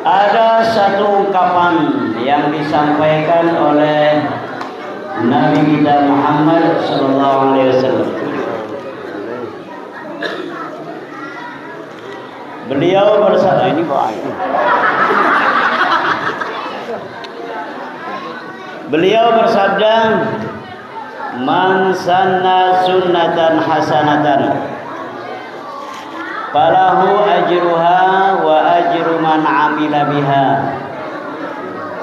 Ada satu ungkapan yang disampaikan oleh Nabi kita Muhammad sallallahu alaihi wasallam. Beliau bersabda, ini beliau bersabda, "Man sanna sunnatan hasanatan falahu ajruha wa ajru man amila biha."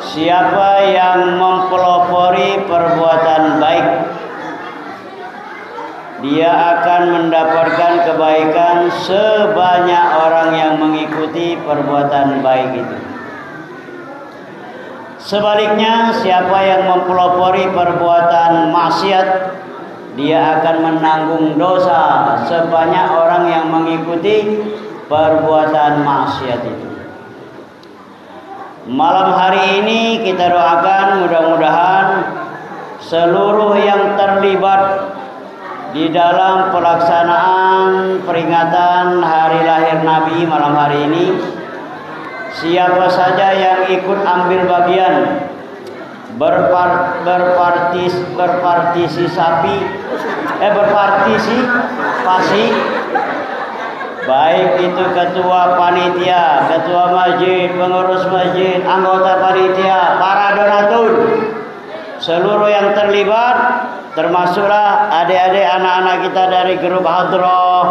Siapa yang mempelopori perbuatan baik, dia akan mendapatkan kebaikan sebanyak orang yang mengikuti perbuatan baik itu. Sebaliknya, siapa yang mempelopori perbuatan maksiat, dia akan menanggung dosa sebanyak orang yang mengikuti perbuatan maksiat itu. Malam hari ini kita doakan mudah-mudahan seluruh yang terlibat di dalam pelaksanaan peringatan hari lahir Nabi malam hari ini, siapa saja yang ikut ambil bagian berpartisipasi, baik itu ketua panitia, ketua masjid, pengurus masjid, anggota panitia, para donatur, seluruh yang terlibat, termasuklah adik-adik anak-anak kita dari grup Hadrah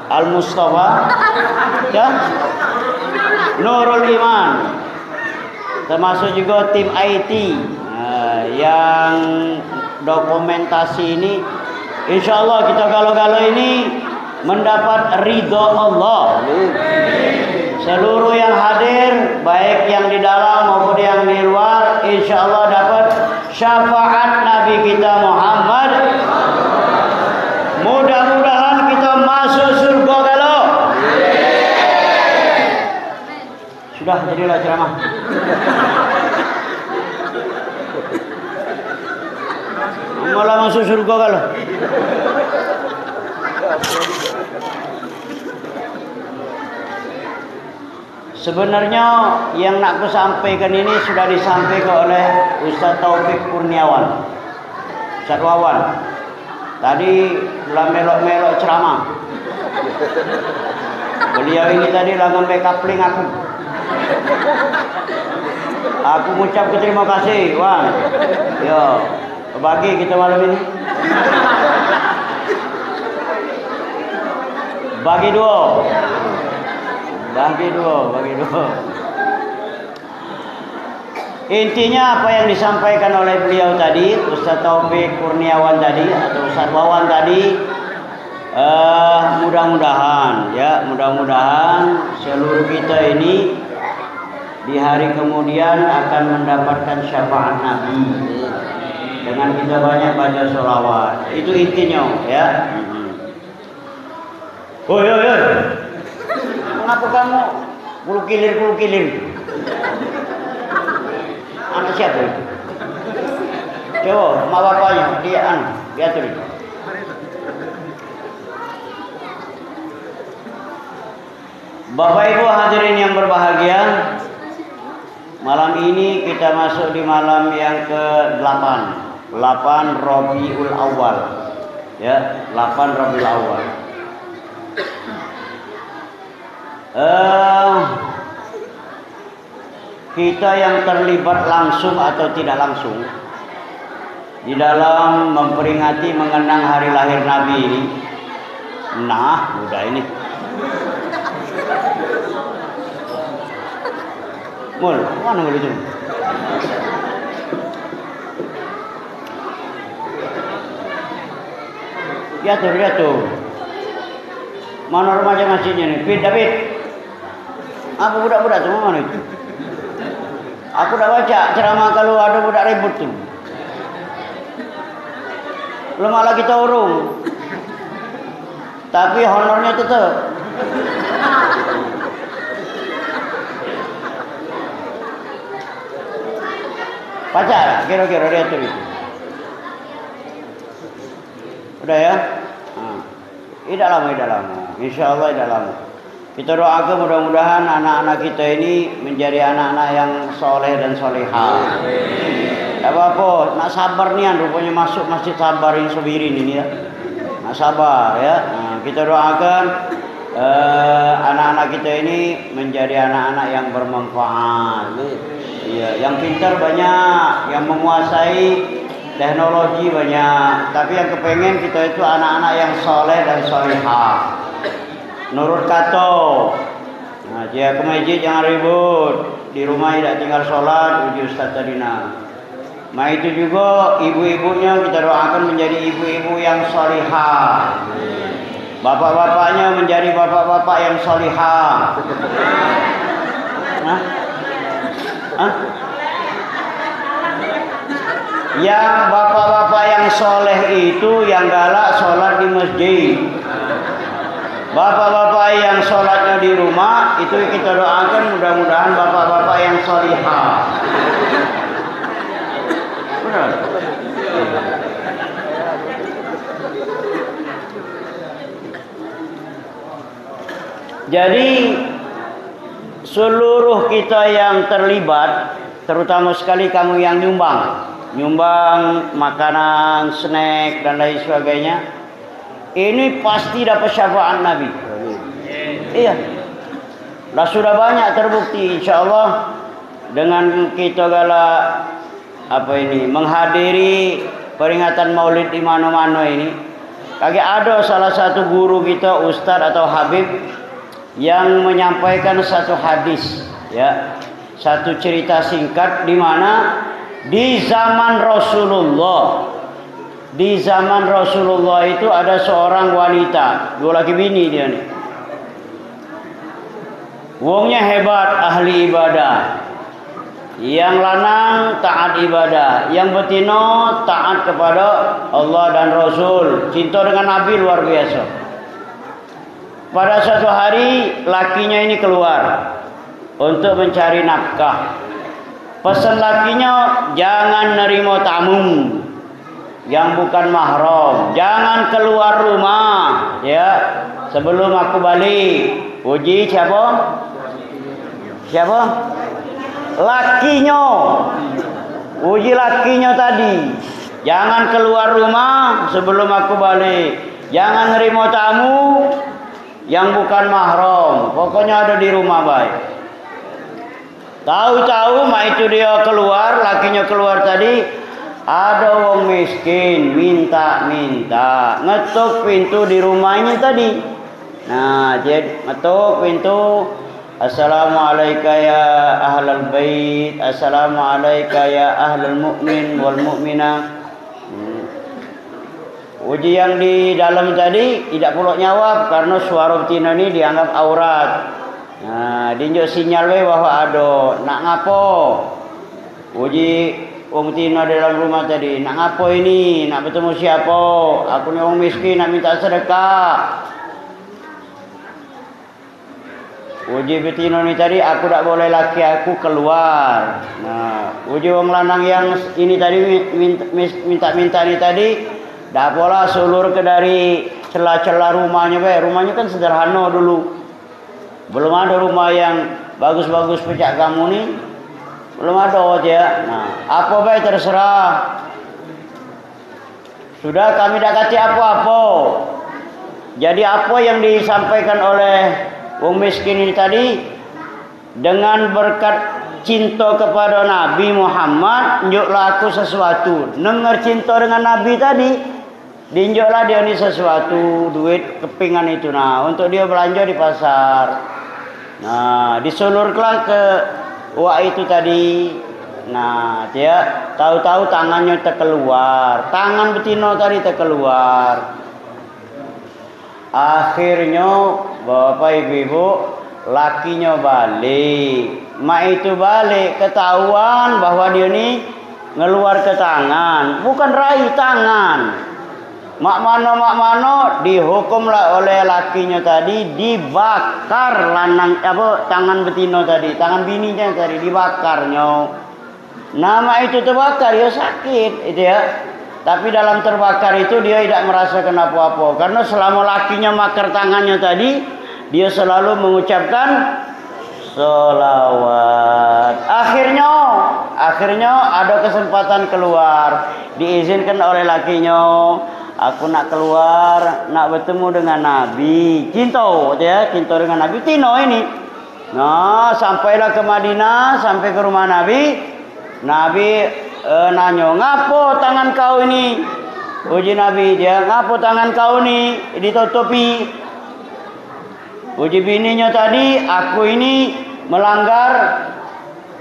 Al-Mustafa ya, Nurul Iman, termasuk juga tim IT yang dokumentasi ini. Insya Allah kita galau-galau ini mendapat ridho Allah. Seluruh yang hadir, baik yang di dalam maupun yang di luar, insya Allah dapat syafaat Nabi kita Muhammad. Mudah-mudahan kita masuk surga galau. Sudah, jadilah ceramah. Malah masuk surga galau. Sebenarnya yang nak ku sampaikan ini sudah disampaikan oleh Ustaz Taufik Kurniawan, Ustaz Wawan. Tadi belah melok-melok ceramah. Beliau ini tadi lah ngambil kapling aku. Aku mengucap terima kasih, Wan. Yo, bagi kita malam ini. Bagi dua. Intinya apa yang disampaikan oleh beliau tadi, Ustaz Taufik Kurniawan tadi atau Ustaz Wawan tadi, mudah-mudahan seluruh kita ini di hari kemudian akan mendapatkan syafaat Nabi dengan kita banyak baca sholawat. Itu intinya, ya. Oi. Kenapa kamu kulu-kilir? Anak siapa itu? Coba, mak bapaknya, dia tuh. Bapak Ibu hadirin yang berbahagia, malam ini kita masuk di malam yang ke-8, 8 Rabiul Awal. Ya, 8 Rabiul Awal. Kita yang terlibat langsung atau tidak langsung di dalam memperingati mengenang hari lahir Nabi ini, nah udah ini mul mana mul itu ya tuh mana remaja masjidnya nih, David. Apa budak-budak semua mana itu? Aku dah baca ceramah kalau ada budak ribut tu. Lemah lagi kita urung. Tapi honornya tetap. Pacar, kira-kira dia tu itu. Udah ya? Tidak lama. InsyaAllah tidak lama. Kita doakan mudah-mudahan anak-anak kita ini menjadi anak-anak yang soleh dan solehah. Tak apa-apa, nak sabar nih, rupanya masuk masjid sabar yang Sobirin ini ya. Nak sabar ya. Nah, kita doakan anak-anak kita ini menjadi anak-anak yang bermanfaat. Iya, yang pintar banyak, yang menguasai teknologi banyak, tapi yang kepengen kita itu anak-anak yang soleh dan solehah. Nurut kato. Nah, dia ke masjid jangan ribut. Di rumah tidak tinggal sholat, uji Ustaz Tadina. Nah itu juga ibu-ibunya kita doakan menjadi ibu-ibu yang solihah. Bapak-bapaknya menjadi bapak-bapak yang solihah. Hah? Hah? Yang bapak-bapak yang soleh itu yang galak sholat di masjid. Bapak-bapak yang sholatnya di rumah itu kita doakan mudah-mudahan bapak-bapak yang solihah. Benar. Jadi seluruh kita yang terlibat, terutama sekali kamu yang nyumbang makanan, snack dan lain sebagainya, ini pasti dapat syafaat Nabi. Iya. Lah sudah banyak terbukti insyaallah dengan kita menghadiri peringatan Maulid di mana-mana ini. Kagak ada salah satu guru kita, ustaz atau habib yang menyampaikan satu hadis, ya. Satu cerita singkat di mana di zaman Rasulullah itu ada seorang wanita, dua laki bini dia nih. Wongnya hebat, ahli ibadah. Yang lanang taat ibadah, yang betino taat kepada Allah dan Rasul, cinta dengan Nabi luar biasa. Pada suatu hari lakinya ini keluar untuk mencari nafkah. Pesan lakinya, jangan nerima tamu yang bukan mahram, jangan keluar rumah ya sebelum aku balik. Uji siapa? Lakinya. Uji lakinya tadi, jangan keluar rumah sebelum aku balik, jangan nerima tamu yang bukan mahram, pokoknya ada di rumah baik. Tahu-tahu itu dia keluar, lakinya keluar tadi, ada wong miskin minta ngetuk pintu di rumahnya tadi. Nah, dia ngetuk pintu, assalamualaikum ya ahlal bait, assalamualaikum ya ahlal mu'min wal mu'minah. Uji yang di dalam tadi tidak perlu jawab karena suara betina ini dianggap aurat. Nah, dinjuk sinyal bahwa ada nak ngapo. Uji wong betina di dalam rumah tadi, nak ngapo ini, nak bertemu siapa? Aku ni orang miskin nak minta sedekah. Uji betina ni tadi, aku tak boleh laki aku keluar. Nah, uji wong lanang yang ini tadi minta ni tadi, dah pola sulur ke dari celah-celah rumahnya. Rumahnya kan sederhana dulu. Belum ada rumah yang bagus-bagus pecah kamu ni. Belum ada aja. Nah, apa baik terserah. Sudah kami dah kati apa-apa. Jadi apa yang disampaikan oleh wong miskin ini tadi, dengan berkat cinta kepada Nabi Muhammad, tunjuklah aku sesuatu. Dengar cinta dengan Nabi tadi, dinjuklah dia ni sesuatu, duit kepingan itu. Nah, untuk dia belanja di pasar. Nah, disulurlah ke wak itu tadi. Nah, dia tahu-tahu tangannya terkeluar, tangan betina tadi terkeluar. Akhirnya bapak ibu-ibu, lakinya balik. Mak itu balik, ketahuan bahwa dia ni ngeluar ke tangan, bukan raih tangan. Mak mano dihukumlah oleh lakinya tadi, dibakar tangan betina tadi, tangan bininya tadi dibakarnya. Nama itu terbakar, ya sakit itu ya. Tapi dalam terbakar itu dia tidak merasakan apa-apa, karena selama lakinya makar tangannya tadi, dia selalu mengucapkan selawat. Akhirnya ada kesempatan keluar, diizinkan oleh lakinya. Aku nak keluar, nak bertemu dengan Nabi. Cinta dengan Nabi. Tino ini. Nah, sampailah ke Madinah, sampai ke rumah Nabi. Nabi nanya, ngapo tangan kau ini? Uji Nabi dia, ngapo tangan kau ini ditutupi? Uji bininya tadi, aku ini melanggar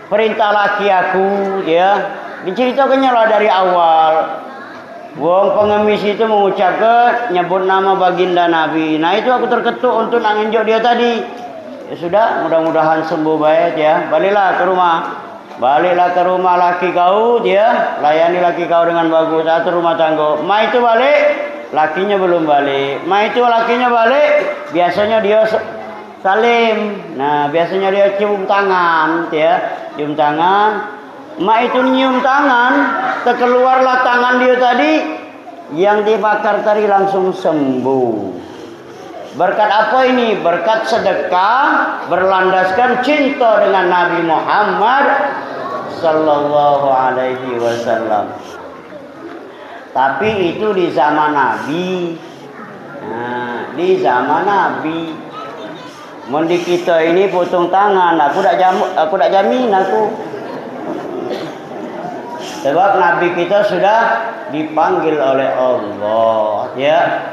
perintah laki aku. Diceritakannya lah dari awal. Wong pengemis itu mengucapkan nyebut nama baginda Nabi. Nah itu aku terketuk untuk nak ngenjok dia tadi. Ya sudah, mudah-mudahan sembuh baik ya. Baliklah ke rumah laki kau dia. Layani laki kau dengan bagus. Satu rumah tangga. Ma itu balik, lakinya belum balik. Ma itu lakinya balik, biasanya dia salim. Nah biasanya dia cium tangan cium tangan. Mak itu nyium tangan, terkeluarlah tangan dia tadi, yang dibakar tadi langsung sembuh. Berkat apa ini? Berkat sedekah berlandaskan cinta dengan Nabi Muhammad sallallahu alaihi wasallam. Tapi itu di zaman Nabi. Nah, di zaman Nabi. Mundi kita ini potong tangan, aku tak jamin aku. Sebab Nabi kita sudah dipanggil oleh Allah, ya.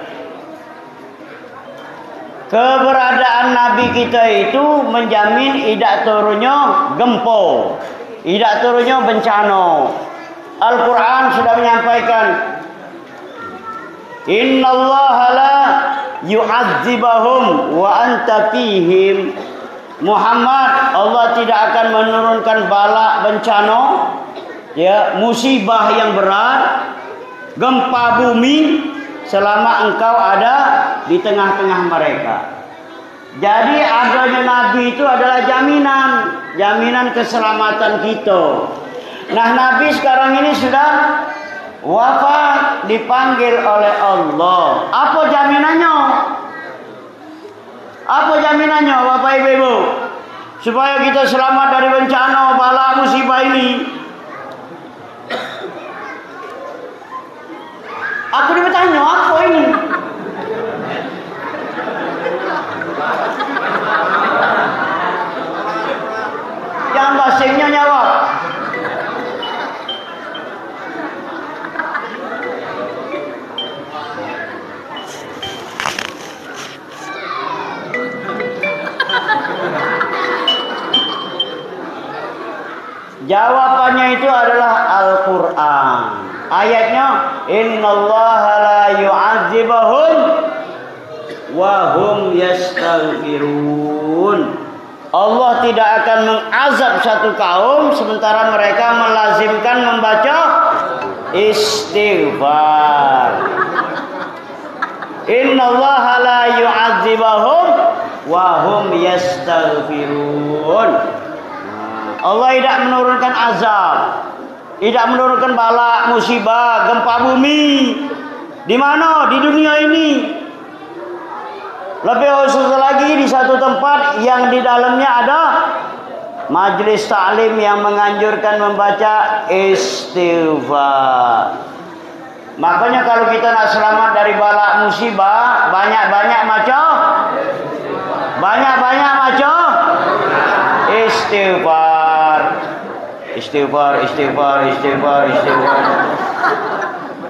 Keberadaan Nabi kita itu menjamin tidak turunnya gempa, tidak turunnya bencana. Al-Quran sudah menyampaikan, Innallaha la yu'adzibahum wa anta fihim. Muhammad, Allah tidak akan menurunkan bala bencana, musibah yang berat, gempa bumi selama engkau ada di tengah-tengah mereka. Jadi adanya Nabi itu adalah jaminan keselamatan kita. Nah, Nabi sekarang ini sudah wafat, dipanggil oleh Allah. Apa jaminannya? Bapak Ibu? Supaya kita selamat dari bencana, bala, musibah ini. Aku ditanya, apa ini? Yang basingnya nyawa. Jawabannya itu adalah Al-Quran. Ayatnya, Innallaha la yu'adzibahum wa hum yastaghfirun. Allah tidak akan mengazab satu kaum sementara mereka melazimkan membaca istighfar. Innallaha la yu'adzibahum wa hum yastaghfirun. Allah tidak menurunkan azab, tidak menurunkan bala, musibah, gempa bumi. Di mana? Di dunia ini. Lebih khusus lagi di satu tempat yang di dalamnya ada majelis taklim yang menganjurkan membaca istighfar. Makanya kalau kita nak selamat dari bala musibah, banyak-banyak maca istighfar.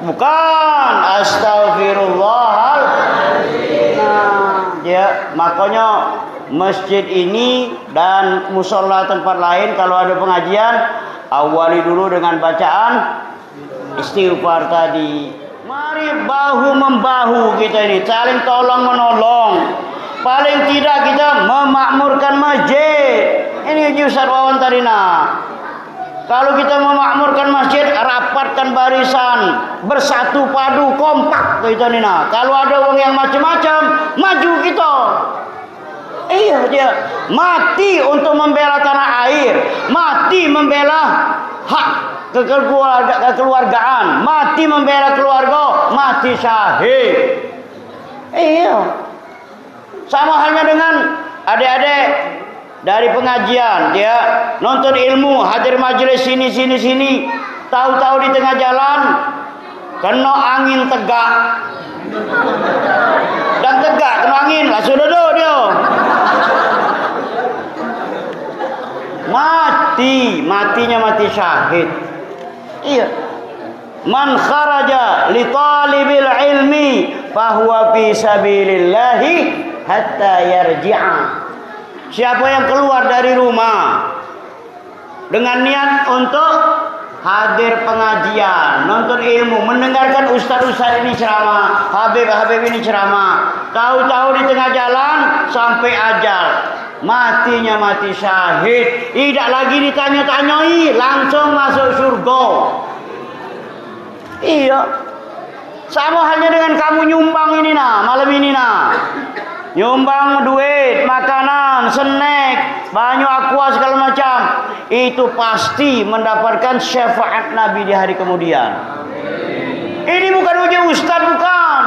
Bukan astagfirullahaladzim. Makanya masjid ini dan musola tempat lain kalau ada pengajian, awali dulu dengan bacaan istighfar tadi. Mari bahu membahu kita ini, saling tolong menolong. Paling tidak kita memakmurkan masjid. Ini Ustaz Wawan tadi Kalau kita memakmurkan masjid, rapatkan barisan, bersatu padu, kompak kita Kalau ada orang yang macam-macam, maju kita. Iya dia mati untuk membela tanah air, mati membela hak kekeluargaan, mati membela keluarga, mati syahid. Iya. Sama halnya dengan adik-adik dari pengajian, dia nonton ilmu, hadir majelis sini. Tahu-tahu di tengah jalan kena angin tegak. Dan tegak kena angin, langsung duduk dia. Matinya mati syahid. Iya. Man kharaja li talibil ilmi fahuwa fi sabilillahi hatta yarji'a. Siapa yang keluar dari rumah dengan niat untuk hadir pengajian, nonton ilmu, mendengarkan ustaz-ustaz ini ceramah, habib-habib ini ceramah, tahu-tahu di tengah jalan sampai ajal, matinya mati syahid, tidak lagi ditanya-tanyai, langsung masuk surga. Iya. Sama halnya dengan kamu nyumbang ini malam ini nyumbang duit, makanan, snack, banyak aqua segala macam, itu pasti mendapatkan syafaat Nabi di hari kemudian. Ini bukan uji ustaz, bukan.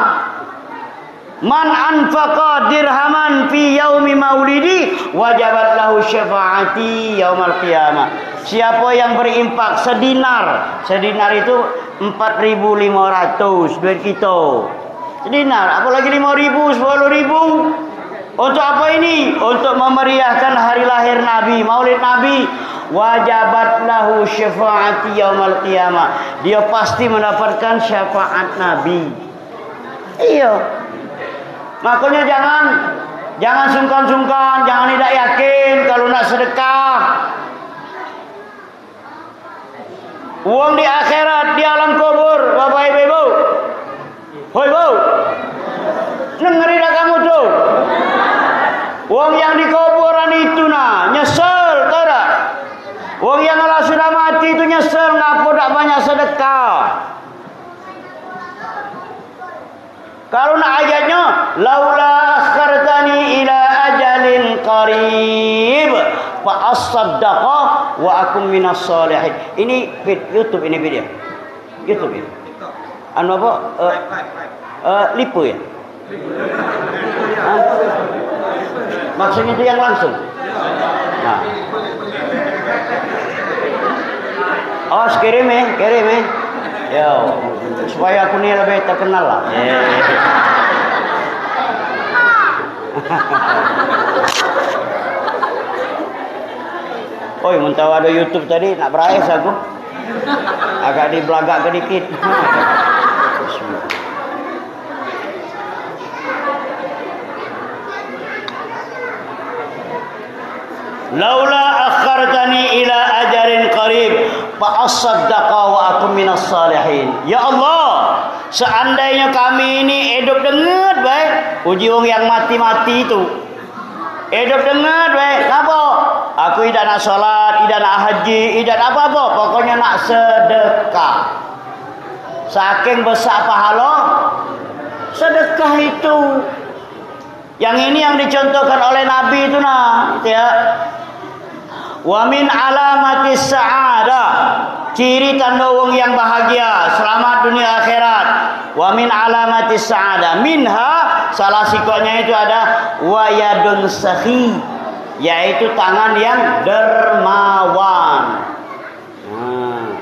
Man anfaqa dirhaman fi yaumi maulidi wajabat lahu syafaati yaumal qiyamah. Siapa yang berinfak sedinar itu 4.500 duit kita. Sedinar, apalagi 5.000, 10.000. Untuk apa ini? Untuk memeriahkan hari lahir Nabi, Maulid Nabi. Wajabat lahu syafaati yaumal qiyamah. Dia pasti mendapatkan syafaat Nabi. Iya. Makanya jangan sungkan-sungkan, jangan tidak yakin kalau nak sedekah. Uang di akhirat, di alam kubur, Bapak Ibu. Hoi Bu, dengerin kamu tuh. Uang yang di kuburan itu nyesel, tahu tak? Uang yang Allah sudah mati itu nyesel, ngapa tak banyak sedekah? Kalau nak ayatnya, laula akhartani ila ajalin qarib fa asaddaqa wa akum minas solihin. Ini YouTube, ini video. YouTube ini. Anu apa? Lipu ya? Maksudnya itu yang langsung. Nah. Awas kirim ya. Yo, supaya aku nih lebih terkenal lah. Oi, mun tahu ada YouTube tadi nak berais aku. Agak dibelagak sedikit. Laula akhartani ila ajalin qarib fa asaddaqa wa akum minas salihin. Ya Allah, seandainya kami ini hidup dengar baik, uji wong yang mati-mati itu. Hidup dengar baik, apa? Aku tidak nak salat, tidak nak haji, tidak apa-apa, pokoknya nak sedekah. Saking besar pahala sedekah itu. Yang ini yang dicontohkan oleh Nabi itu ya. Wa min alamatis sa'adah, ciri tanda wong yang bahagia, selamat dunia akhirat. Wa min alamatis sa'adah, minha salah sikoknya itu ada wa yadun sakhi, yaitu tangan yang dermawan.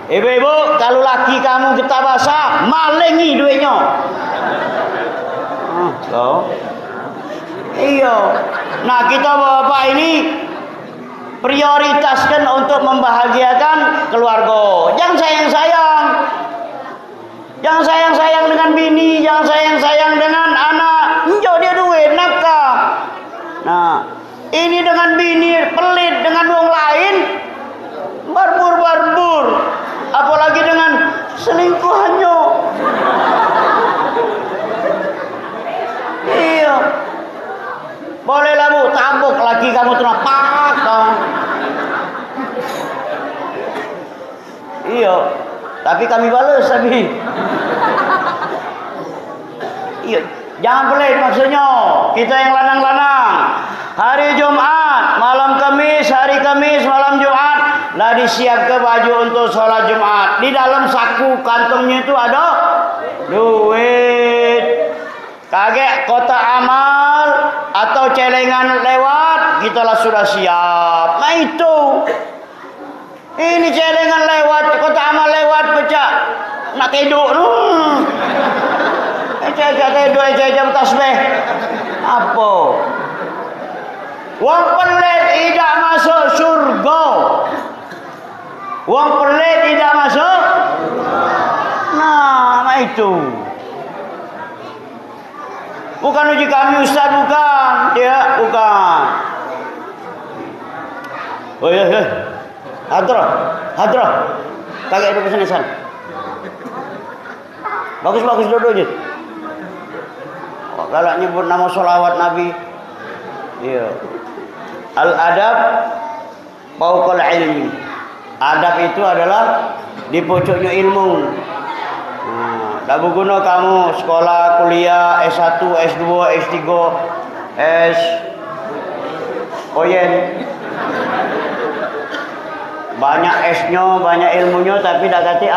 Ibu-ibu, kalau laki kamu getah basah, malingi duitnya. Iya. Nah, kita bapak ini prioritaskan untuk membahagiakan keluarga. Jangan sayang-sayang. Jangan sayang-sayang dengan bini, jangan sayang-sayang dengan anak. Enjau dia duit nafkah. Nah, ini dengan bini pelit dengan wong lain, barbur. Apalagi dengan selingkuhannya. Iya. Bolehlah Bu, tabuk laki kamu tuh napak. Iya. Tapi kami balas tapi. Iya, jangan pelit maksudnya. Kita yang lanang-lanang. Hari Jumat, malam Kamis, hari Kamis, malam Jumat, lah disiap ke baju untuk sholat Jumat. Di dalam saku kantongnya itu ada duit. Kaget kotak amal, atau celengan lewat, kita lah sudah siap. Nah itu. Ini celengan lewat, kota amal lewat pecah. Nak tidur. Tidur jam tasbih. Apa? Wong pelit tidak masuk surga. Wong pelit tidak masuk. Nah itu. Bukan uji kami Ustaz, bukan. Ya, bukan. Oh ya, ya. Hadrah. Kagak ada pesan-pesan. Bagus duduk je. Oh, kalau nyebut nama sholawat Nabi. Iya. Al-adab fauqal ilmi. Adab itu adalah di pucuknya ilmu. Tak berguna kamu sekolah, kuliah, S1, S2, S3, S Oyen. Banyak S-nya, banyak ilmunya, tapi tak kata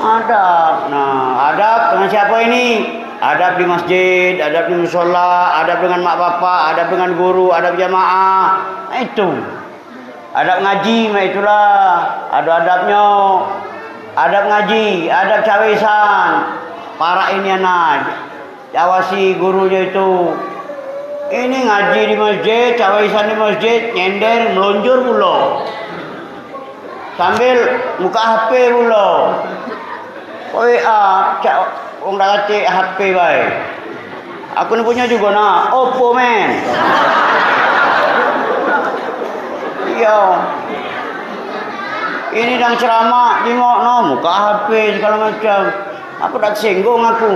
adab. Nah, adab dengan siapa ini? Adab di masjid, adab di musola, adab dengan mak bapak, adab dengan guru, adab jamaah. Nah, itu. Adab ngaji, nah itulah. Ada adabnya. Adab ngaji, adab cawisan. Para ini anak, awasi gurunya itu. Ini ngaji di masjid, cawisan di masjid, nyender, melunjur pula. Sambil muka HP pula. WA, orang dah kata HP baik. Aku ni punya juga nak, Oppo men. Iya. Ini dang ceramah tengok no muka HP segala macam. Aku dah singgung aku.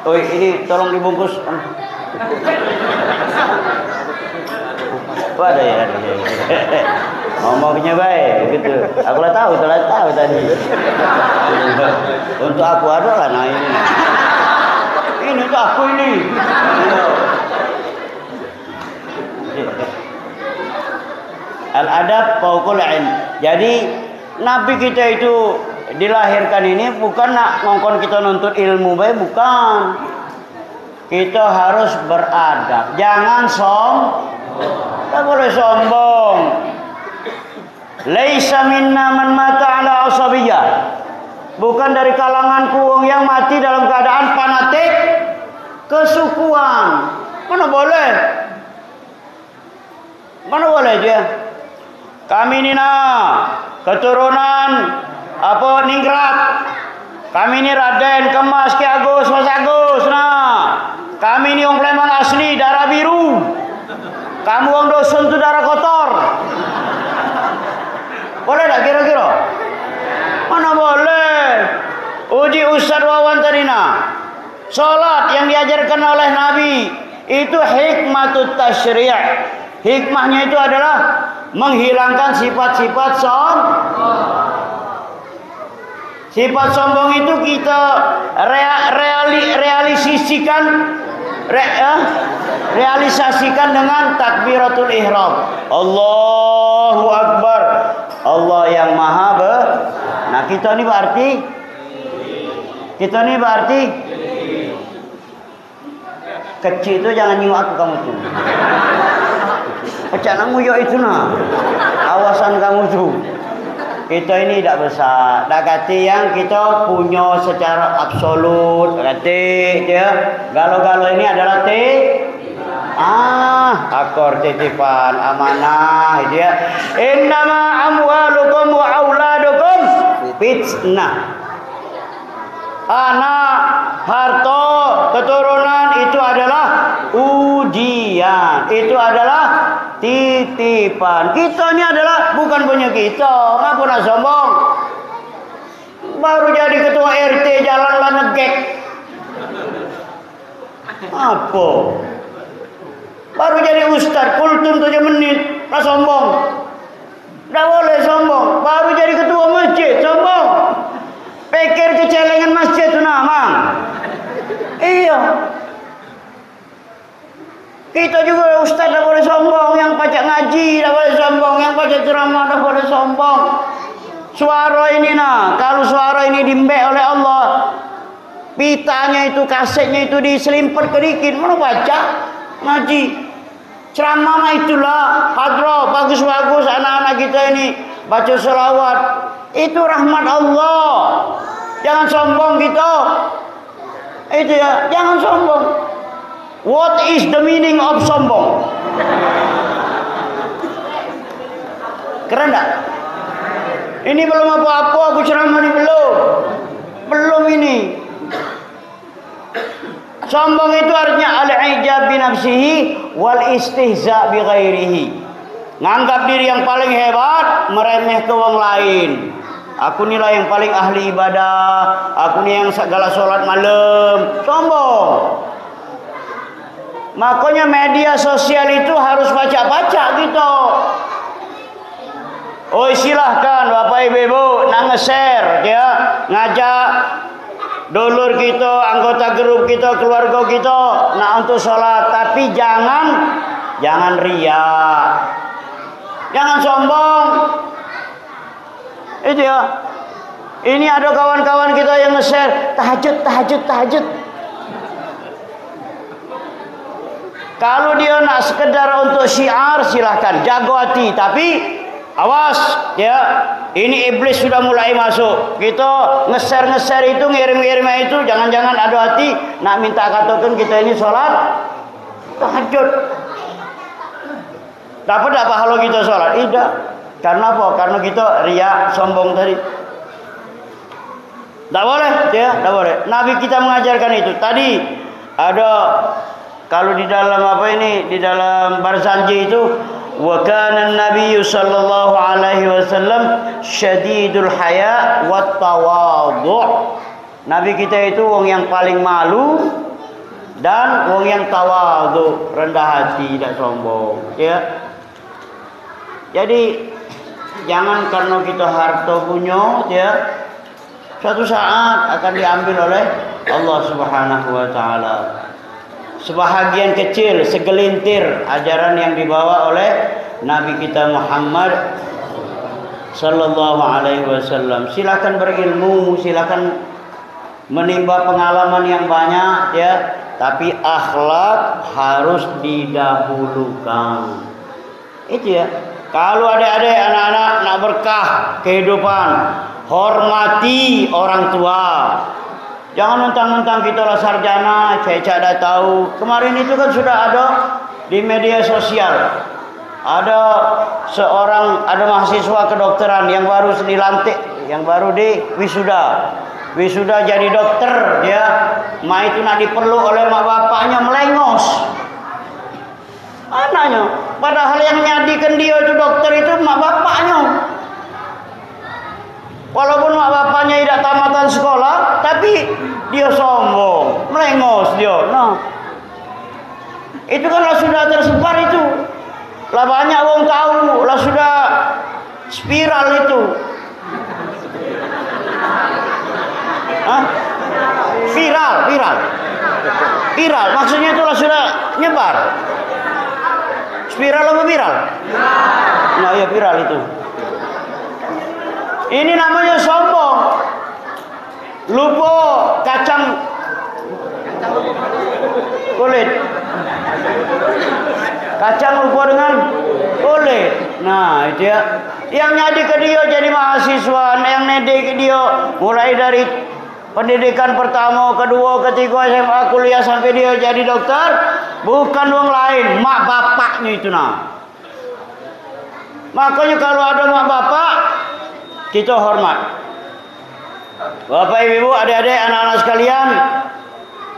Oi, ini tolong dibungkus. Ada ya. Ngomongnya baik gitu. Aku lah tahu tadi. Untuk aku ada lah nah ini. Ini untuk aku ini. Al-adab fauqal ilm. Jadi Nabi kita itu dilahirkan ini bukan nak ngongkon kita nuntut ilmu baik, bukan. Kita harus beradab. Jangan tak boleh sombong. Laisa minna man mata ala asabiyah. Bukan dari kalanganku yang mati dalam keadaan fanatik kesukuan. Mana boleh? Mana boleh dia? Kami ni keturunan ningrat. Kami ni Raden, Kemas, Ki Agus, Mas Agus. Kami ni orang Palembang asli, darah biru. Kamu orang Dusun tu darah kotor. Boleh tak kira-kira? Mana boleh? Uji Ustaz Wawan tadi Salat yang diajarkan oleh Nabi itu hikmatut tasyri'. Hikmahnya itu adalah menghilangkan sifat-sifat Sifat sombong itu kita realisasikan dengan takbiratul ihram. Allahu Akbar. Allah yang maha Nah, kita ni berarti kecil tu jangan nyingok aku kamu tu. Pecah nak nguyok itu awasan kamu tu. Kita ini tidak besar. Tak kata yang kita punya secara absolut. Kata dia galau-galau ini adalah akor titipan amanah dia. Innama amwalukum wa auladukum fitnah. Anak, harta, keturunan itu adalah ujian. Itu adalah titipan. Kita ni adalah bukan punya kita. Ngapa nak sombong? Baru jadi ketua RT jalan lah negek. Apa? Baru jadi ustaz kultum 7 menit. Nak sombong? Tak boleh sombong. Baru jadi ketua masjid sombong. Pikir kecelengan masjid tu Mang. Iya. Kita juga ustaz tak boleh sombong, yang pacak ngaji tak boleh sombong, yang pacak ceramah tak boleh sombong. Suara ini kalau suara ini dimbek oleh Allah, pitanya itu, kasetnya itu diselimpet ke dikit, mana baca ngaji. Ceramah mah itulah hadroh bagus-bagus anak-anak kita ini baca selawat. Itu rahmat Allah. Jangan sombong kita. Itu ya, jangan sombong. What is the meaning of sombong? Keren tak? Ini belum apa-apa aku ceramah ini belum ini. Sombong itu artinya al-ijab bi nafsihi wal istihza bi ghairihi. Nganggap diri yang paling hebat, meremeh ke orang lain. Aku inilah yang paling ahli ibadah, aku ni yang segala solat malam. Sombong. Makanya media sosial itu harus baca-baca gitu. Oh silahkan Bapak Ibu nak nge-share ya, ngajak dulur kita, anggota grup kita, keluarga kita nak untuk sholat, tapi jangan riak, jangan sombong. Itu ya. Ini ada kawan-kawan kita yang nge-share tahajud. Kalau dia nak sekedar untuk syiar silahkan, jago hati, tapi awas ya, ini iblis sudah mulai masuk. Kita nge-share itu, ngirim itu, jangan-jangan ada hati nak minta katakan kita ini sholat tahajud. Dapat tak pahala kita sholat? Tidak. Karena apa? Karena kita riak, sombong tadi. Tak boleh ya, tak boleh. Nabi kita mengajarkan itu. Tadi ada kalau di dalam apa ini, di dalam Barzanji itu, wa kana an-nabiy sallallahu alaihi wasallam syadidul haya wat tawadhu. Nabi kita itu wong yang paling malu dan wong yang tawadhu, rendah hati, tidak sombong, ya. Jadi jangan karena kita harta punya, ya, suatu saat akan diambil oleh Allah Subhanahu wa taala. Sebahagian kecil, segelintir ajaran yang dibawa oleh Nabi kita Muhammad sallallahu alaihi wasallam. Silakan berilmu, silakan menimba pengalaman yang banyak ya, tapi akhlak harus didahulukan. Itu ya. Kalau adik-adik anak-anak nak berkah kehidupan, hormati orang tua. Jangan mentang-mentang kita lah sarjana, cecak dah tahu. Kemarin itu kan sudah ada di media sosial. Ada mahasiswa kedokteran yang baru dilantik, yang baru di wisuda jadi dokter ya. Ma itu nak diperlu oleh mak bapaknya melengos anaknya. Padahal yang nyadikan dia itu dokter itu mak bapaknya. Walaupun mak bapaknya tidak tamatan sekolah, tapi dia sombong, melengos dia. Nah, itu kan lah sudah tersebar itu. Lah banyak orang tahu, lah sudah spiral itu. Hah? Viral. Maksudnya itu lah sudah nyebar. Spiral apa viral? Nah, ya viral itu. Ini namanya sombong. Lupa kacang kulit. Kacang lupa dengan kulit. Nah, itu ya. Yang nyadi ke dia jadi mahasiswa, yang nede ke dia mulai dari pendidikan pertama, kedua, ketiga, SMA, kuliah sampai dia jadi dokter, bukan orang lain, mak bapaknya itu nah. Makanya kalau ada mak bapak, kita hormat. Bapak Ibu, adik-adik, anak-anak sekalian,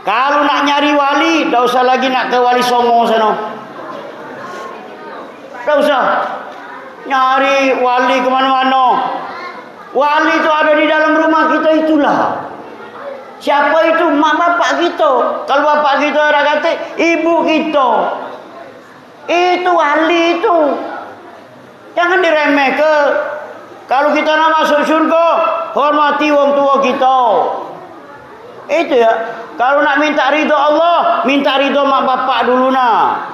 kalau nak nyari wali, tak usah lagi nak ke Wali Songo sana. Tak usah nyari wali kemana-mana. Wali itu ada di dalam rumah kita itulah. Siapa itu? Mak bapak kita. Kalau bapak kita ada kata ibu kita, itu wali itu. Jangan diremehkan. Kalau kita nak masuk surga, hormati wong tua kita. Itu ya. Kalau nak minta ridho Allah, minta ridho mak bapak dulu nah.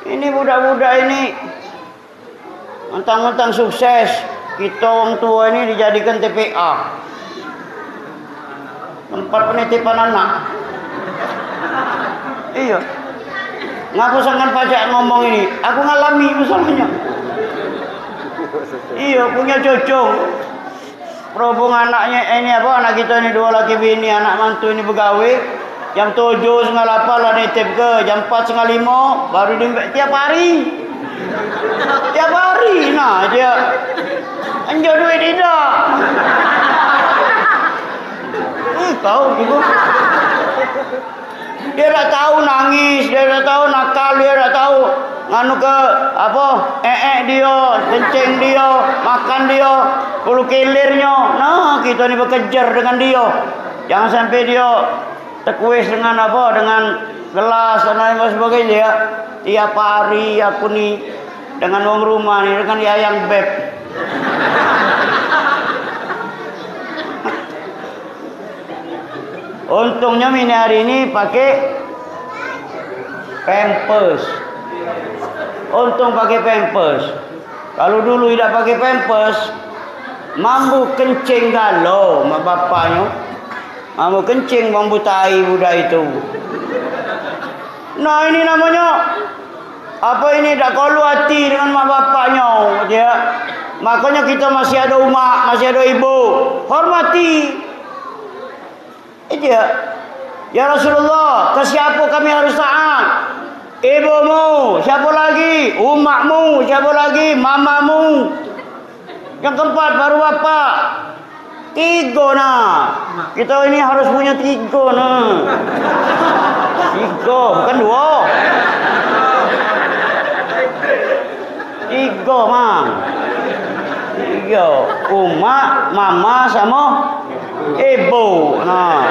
Ini budak-budak ini mentang-mentang sukses, kita wong tua ini dijadikan TPA. tempat penitipan anak. Iya. Ngaku sangat pajak ngomong ini. Aku ngalami masalahnya. Iya, punya cocong. Berhubung anaknya ini apa? Anak kita ini 2 laki bini, anak mantu ini begawe. Jam 7.30 lah nitip ke, jam 4.30 baru tiap hari. Tiap hari, nah dia anjur duit tidak. Kau ibu. Dia tak tahu nangis, dia tak tahu nakal, dia tak tahu nganu ke apa? Dia, kencing dia, makan dia, bulu kilirnya. Nah, kita ni bekejar dengan dia. Jangan sampai dia terkuis dengan apa? Dengan gelas dan lain sebagainya. Ya. Tiap hari aku ni dengan uang rumah ni dengan yayang beb. Untungnya mini hari ini pakai pampers. Untung pakai pampers. Kalau dulu tidak pakai pampers, mampu kencing galau mak bapaknya. Mampu kencing mampu tai budak itu. Nah ini namanya apa ini tak kalu hati dengan mak bapaknya dia. Makanya kita masih ada umat, masih ada ibu. Hormati. Dia, ya Rasulullah, ke siapa kami harus taat? Ibumu, siapa lagi? Umakmu, siapa lagi? Mamamu. Yang keempat baru bapak. 3 nah. Kita ini harus punya 3 nah. 3, bukan 2. 3 mang. 3. Umak, mama sama ibu. Nah.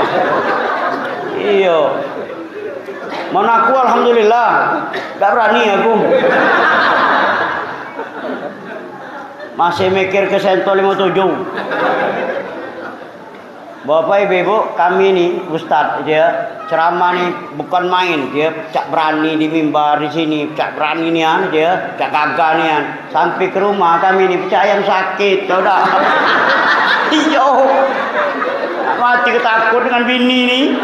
Iya. Mana aku alhamdulillah gak berani aku. Masih mikir ke Sento 57. Bapak Ibu, kami nih Ustadz dia ceramah nih bukan main, dia cak berani di mimbar di sini, cak berani nih dia, cak kagak nih sampai ke rumah kami nih pecah ayam sakit, tahu dah. Iyo, mati ketakut dengan bini nih.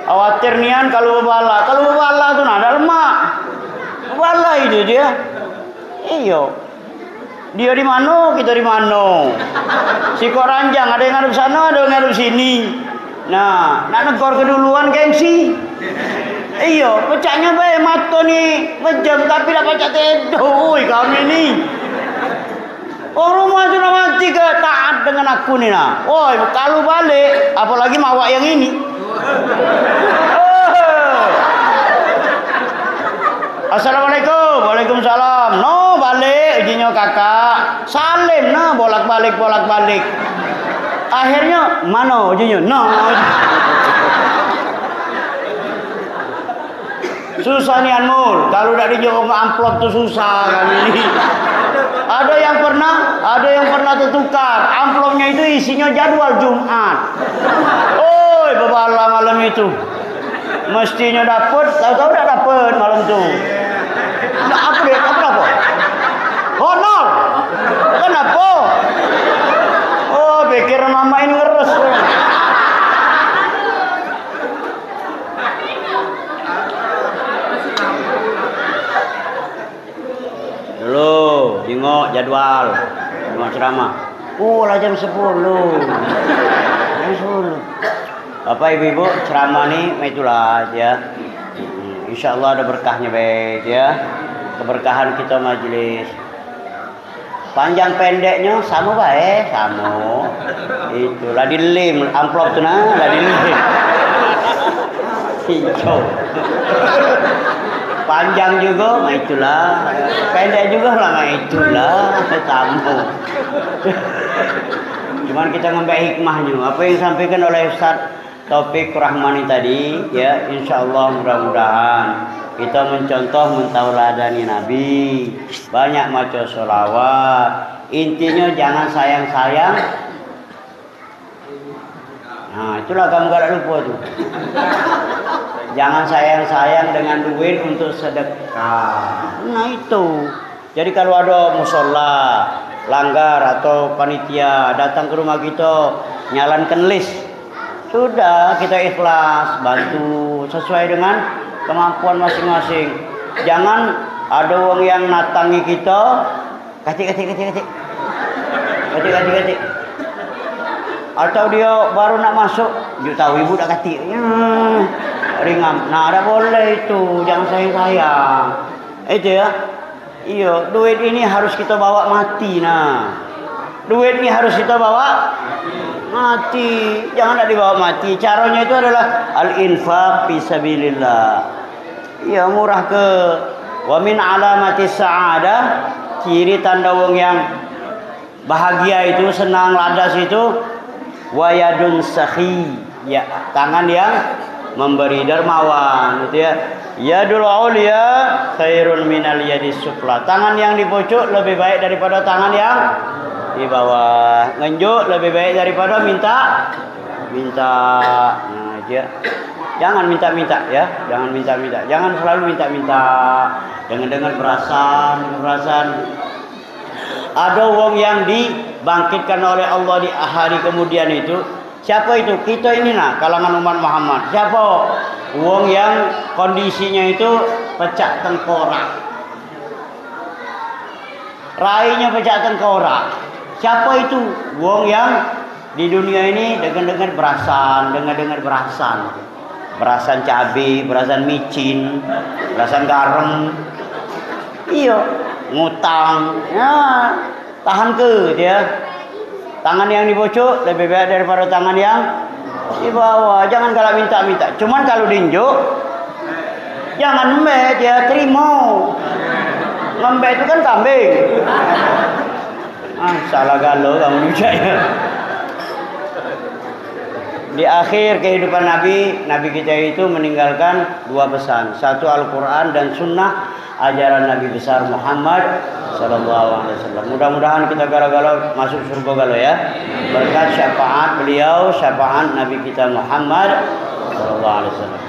Khawatir nian kalau bebala tuh ada lemak, bebala itu dia. Iyo. Dia di mana, kita di mana. Si kok ranjang, ada yang ngadep sana, ada yang ngadep sini. Nah, nak negor keduluan gengsi. Iya, pecahnya baik mata ni pejam tapi dah pecah teduh kami ni. Oh rumah sudah mati ke taat dengan aku ni nah. Oi, kalau balik, apalagi mawak yang ini. Assalamualaikum. Waalaikumsalam. No balik ujinya kakak. Salim nah bolak-balik. Akhirnya mana ujinya? No. Susah nih Anmul. Kalau udah dijawab amplop tuh susah kali ini. Ada yang pernah tertukar. Amplopnya itu isinya jadwal Jumat. Oi, bebala malam itu. Mestinya dapat, tahu-tahu dah dapat malam tu. Apa? Honor. Kenapa? Oh, pikir mama ini ngeres. Dulu, tengok jadwal. Tengok ceramah. Lah jam 10. Jam 10. Bapak Ibu ceramah ni itulah ya. Insyaallah ada berkahnya baik ya. Keberkahan kita majelis. Panjang pendeknya sama baik, sama. Itulah dilim amplop tu nah, lah dilim. Hijau. Panjang juga, itulah. Pendek juga lah, itulah. Sama. Cuman kita ngambil hikmahnya. Apa yang disampaikan oleh Ustaz Taufik Rahmani tadi, ya insyaallah mudah-mudahan kita mencontoh mentauladani Nabi, banyak maca sholawat. Intinya jangan sayang-sayang. Nah itulah kamu gak lupa tuh. Jangan sayang-sayang dengan duit untuk sedekah. Nah itu. Jadi kalau ada musola langgar atau panitia datang ke rumah kita nyalankan list Sudah, kita ikhlas, bantu sesuai dengan kemampuan masing-masing. Jangan ada orang yang natangi kita, kacik. Atau dia baru nak masuk, dia tahu ibu dah kacik. Ringan. Nah, tak boleh itu, jangan sayang. Itu ya. Iya, duit ini harus kita bawa mati nah. Duit ini harus kita bawa mati, jangan tak dibawa mati. Caranya itu adalah al-infaq fi sabilillah. Ya, murah ke. Wa min alamati sa'adah, ciri tanda wong yang bahagia itu, senang ladas itu, wa yadun sakhi, ya, tangan yang memberi dermawan gitu ya. Yadul ulya khairun minal yadis sufla. Tangan yang di pojok lebih baik daripada tangan yang di bawah. Ngenjuk lebih baik daripada minta. Nah, dia jangan minta-minta ya, jangan minta-minta. Jangan selalu minta-minta. Dengan perasan. Ada wong yang dibangkitkan oleh Allah di hari kemudian itu. Siapa itu? Kita ini nah, kalangan umat Muhammad. Siapa? Wong yang kondisinya itu pecah tengkorak. Rainya pecah tengkorak. Siapa itu? Wong yang di dunia ini dengar-dengar berasan. Berasan cabai, berasan micin, berasan garam. Iya, ngutang. Ya, tahan ke dia. Tangan yang di pojok lebih baik daripada tangan yang di bawah. Jangan kalau minta-minta. Cuman kalau dinjuk, jangan ngembek ya, terima. Ngembek itu kan kambing. Salah galau kamu percaya. Di akhir kehidupan Nabi kita itu meninggalkan dua pesan. Satu Al-Quran dan Sunnah, ajaran Nabi besar Muhammad sallallahu alaihi wasallam. Mudah-mudahan kita gara-gara masuk surga galau ya. Berkat syafaat beliau, syafaat Nabi kita Muhammad sallallahu alaihi wasallam.